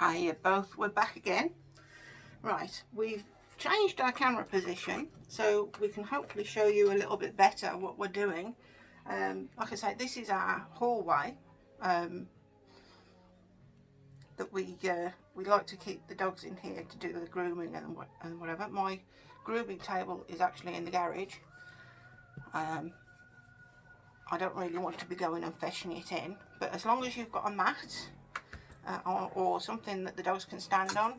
Hi, you both. We're back again. Right, we've changed our camera position so we can hopefully show you a little bit better what we're doing. Like I say, this is our hallway that we like to keep the dogs in here to do the grooming and whatever. My grooming table is actually in the garage. I don't really want to be going and fetching it in, but as long as you've got a mat or something that the dogs can stand on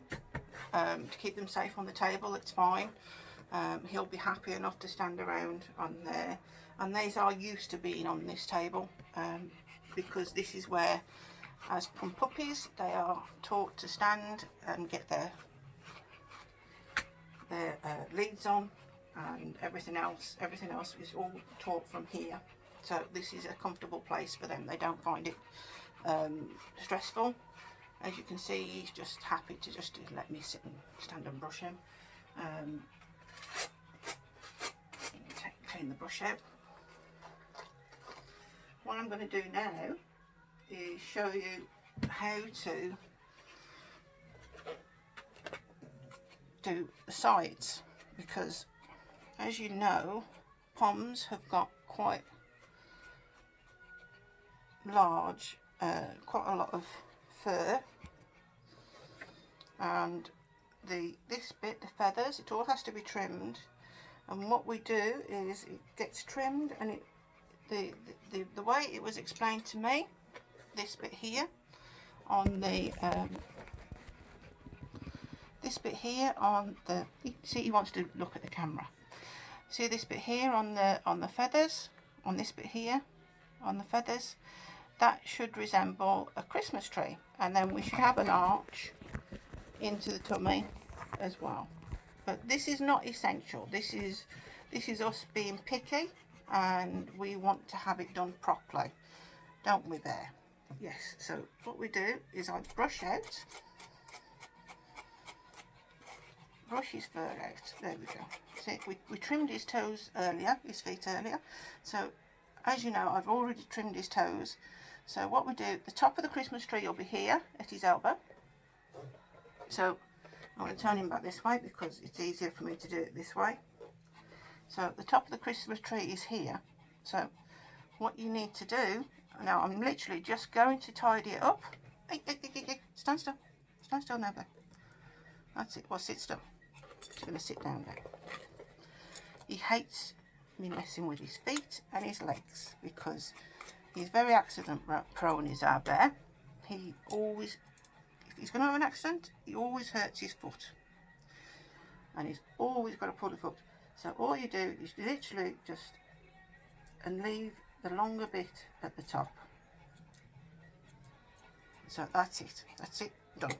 to keep them safe on the table, it's fine. He'll be happy enough to stand around on there, and these are used to being on this table because this is where, as from puppies, they are taught to stand and get their leads on, and everything else is all taught from here. So this is a comfortable place for them. They don't find it stressful. As you can see, he's just happy to just let me sit and stand and brush him. Clean the brush out. What I'm going to do now is show you how to do the sides, because as you know, Poms have got quite large, quite a lot of fur, and this bit, the feathers, it all has to be trimmed. And what we do is it gets trimmed, and the way it was explained to me, this bit here on the see, he wants to look at the camera. See this bit here on the feathers, on this bit here on the feathers, that should resemble a Christmas tree, and then we should have an arch into the tummy as well. But this is not essential. This is us being picky, and we want to have it done properly, don't we, Bear? Yes. So what we do is I brush his fur out. There we go. See, we trimmed his toes earlier, his feet earlier. So as you know, I've already trimmed his toes. So what we do, the top of the Christmas tree will be here at his elbow. So I'm going to turn him back this way because it's easier for me to do it this way. So the top of the Christmas tree is here. So what you need to do, now I'm literally just going to tidy it up. Hey, stand still. Stand still now, Bear. That's it. Well, sit still. He's going to sit down there. He hates me messing with his feet and his legs because he's very accident prone, is our Bear. He always, if he's going to have an accident, he always hurts his foot. And he's always got to pull the foot. So all you do is literally just and leave the longer bit at the top. So that's it. That's it. Done.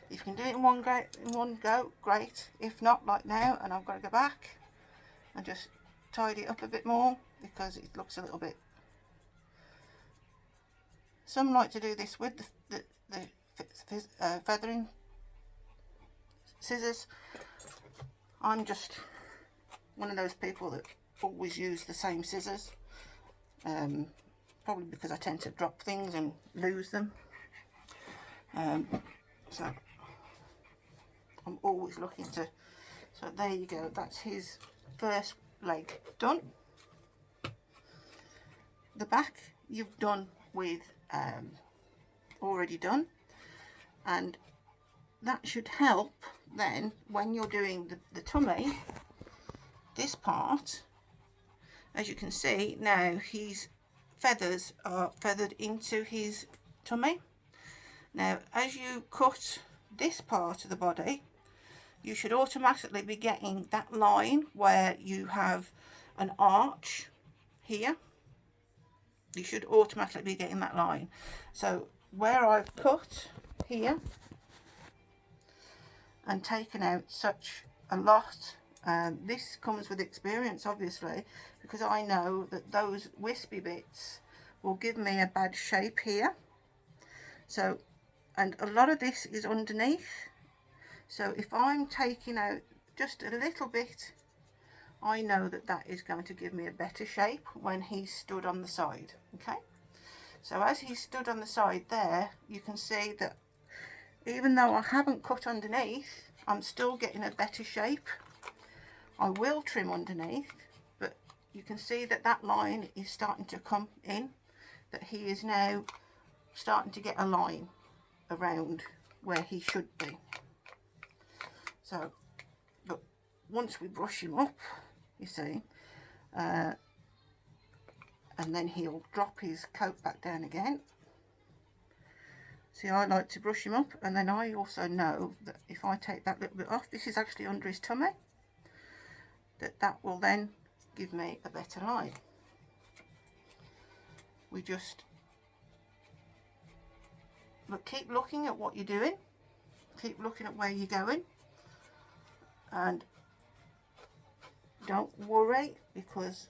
If you can do it in one go, great. If not, like now, and I've got to go back and just tidy it up a bit more because it looks a little bit. Some like to do this with the feathering scissors. I'm just one of those people that always use the same scissors, probably because I tend to drop things and lose them. So I'm always looking to. So there you go. That's his first leg done. The back you've done with already done, and that should help then when you're doing the tummy. This part, as you can see now, his feathers are feathered into his tummy. Now as you cut this part of the body, you should automatically be getting that line where you have an arch here. You should automatically be getting that line. So where I've cut here and taken out such a lot, this comes with experience, obviously, because I know that those wispy bits will give me a bad shape here. So, and a lot of this is underneath. So if I'm taking out just a little bit, I know that that is going to give me a better shape when he's stood on the side. Okay, so as he stood on the side there, you can see that even though I haven't cut underneath, I'm still getting a better shape. I will trim underneath, but you can see that that line is starting to come in, that he is now starting to get a line around where he should be. So, but once we brush him up, you see, and then he'll drop his coat back down again. See, I like to brush him up, and then I also know that if I take that little bit off, this is actually under his tummy, that will then give me a better line. We just keep looking at what you're doing, keep looking at where you're going, and don't worry, because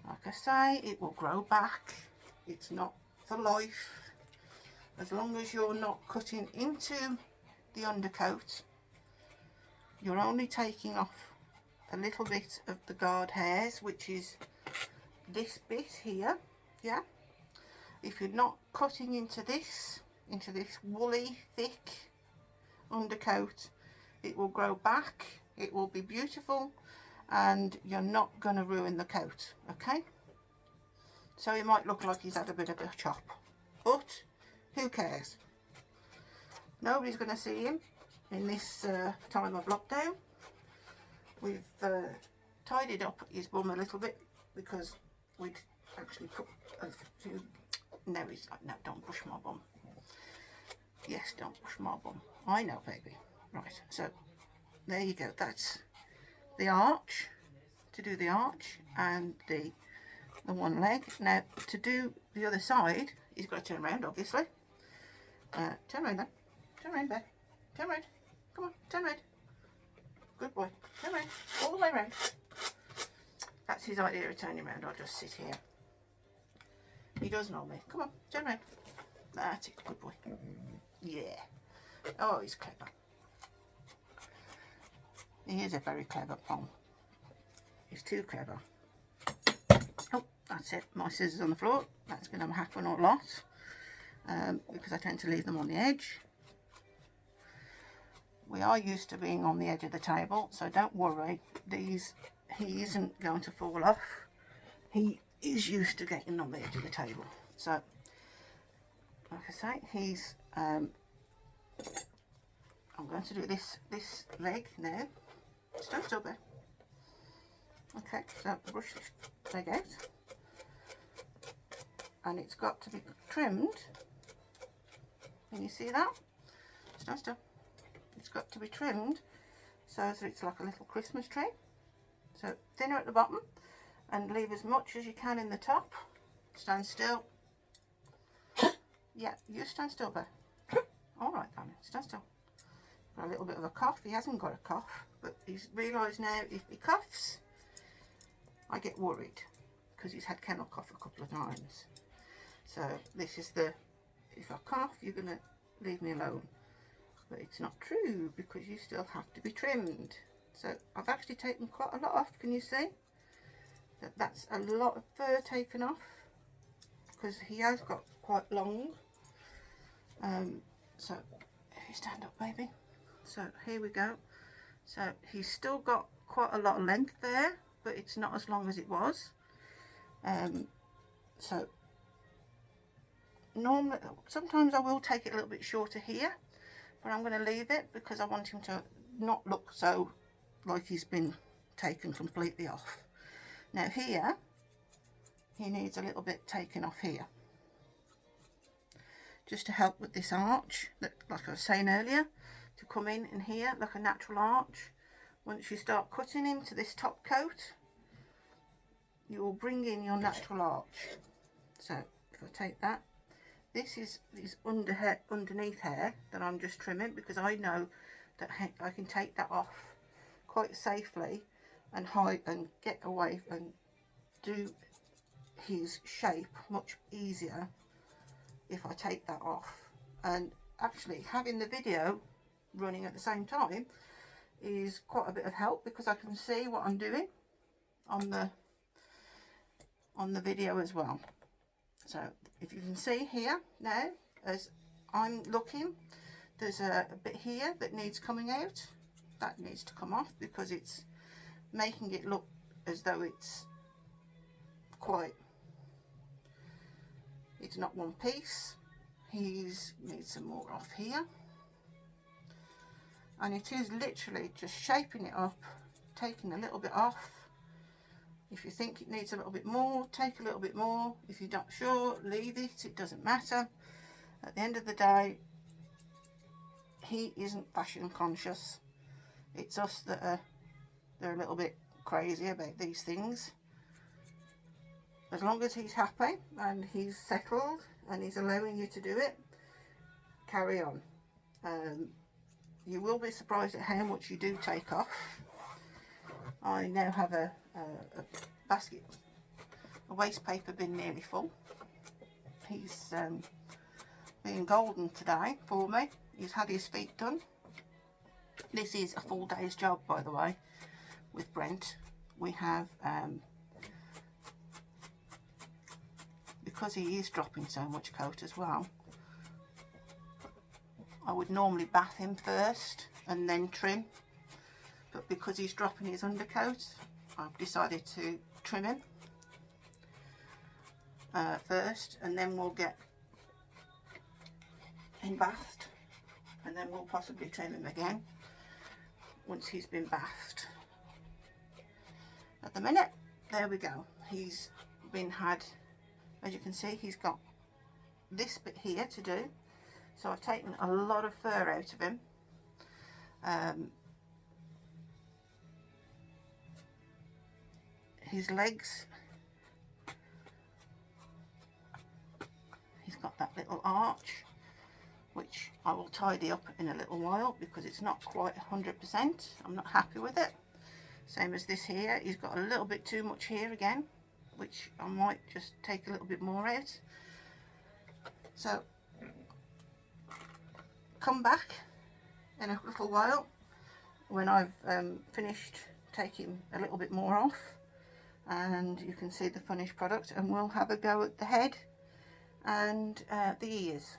like I say, it will grow back. It's not for life. As long as you're not cutting into the undercoat, you're only taking off a little bit of the guard hairs, which is this bit here, yeah. If you're not cutting into this woolly, thick undercoat, it will grow back, it will be beautiful, and you're not going to ruin the coat, okay? So it might look like he's had a bit of a chop, but who cares? Nobody's going to see him in this time of lockdown. We've tidied up his bum a little bit because we'd actually put a few... No, he's like, no, don't push my bum. Yes, don't push my bum. I know, baby. Right, so there you go. That's the arch, to do the arch, and the one leg. Now, to do the other side, he's got to turn around, obviously. Turn around then. Turn around there. Turn around. Come on, turn around. Good boy. Turn around. All the way around. That's his idea of turning around. I'll just sit here. He does know me. Come on, turn around. That's it. Good boy. Yeah. Oh, he's clever. He is a very clever pom. He's too clever. Oh, that's it. My scissors on the floor. That's going to happen a lot. Because I tend to leave them on the edge. We are used to being on the edge of the table, so don't worry. He isn't going to fall off. He is used to getting on the edge of the table. So, like I say, he's I'm going to do this leg now. Stand still there. Okay, so brush this leg out, and it's got to be trimmed. Can you see that? Stand still. It's got to be trimmed so that it's like a little Christmas tree. So thinner at the bottom and leave as much as you can in the top. Stand still. Yeah, you stand still there. Alright, darling, stand still. Got a little bit of a cough. He hasn't got a cough, but he's realised now if he coughs, I get worried because he's had kennel cough a couple of times. So this is the, if I cough, you're going to leave me alone. But it's not true because you still have to be trimmed. So I've actually taken quite a lot off. Can you see? That's a lot of fur taken off because he has got quite long. So if you stand up, baby. So here we go. So he's still got quite a lot of length there, but it's not as long as it was. So normally, sometimes I will take it a little bit shorter here, but I'm going to leave it because I want him to not look so like he's been taken completely off. Now here, he needs a little bit taken off here, just to help with this arch, that, like I was saying earlier, to come in here like a natural arch. Once you start cutting into this top coat, you will bring in your natural arch. So if I take that, this is underneath hair that I'm just trimming because I know that I can take that off quite safely and hide and get away and do his shape much easier if I take that off. And actually having the video running at the same time is quite a bit of help because I can see what I'm doing on the video as well. So if you can see here now, as I'm looking, there's a bit here that needs coming out. That needs to come off because it's making it look as though it's not one piece. He's needs some more off here, and it is literally just shaping it up, taking a little bit off. If you think it needs a little bit more, take a little bit more. If you're not sure, leave it, it doesn't matter. At the end of the day, he isn't fashion conscious. It's us that they're a little bit crazy about these things. As long as he's happy and he's settled and he's allowing you to do it, carry on. You will be surprised at how much you do take off. I now have a basket, a waste paper bin nearly full. He's being golden today for me. He's had his feet done. This is a full day's job, by the way, with Brent. We have, because he is dropping so much coat as well, I would normally bath him first and then trim, but because he's dropping his undercoat, I've decided to trim him first, and then we'll get him bathed, and then we'll possibly trim him again once he's been bathed. At the minute, there we go. He's been had, as you can see, he's got this bit here to do. So I've taken a lot of fur out of him. His legs, he's got that little arch, which I will tidy up in a little while because it's not quite 100%. I'm not happy with it. Same as this here, he's got a little bit too much here again, which I might just take a little bit more out. So come back in a little while when I've finished taking a little bit more off, and you can see the finished product, and we'll have a go at the head and the ears.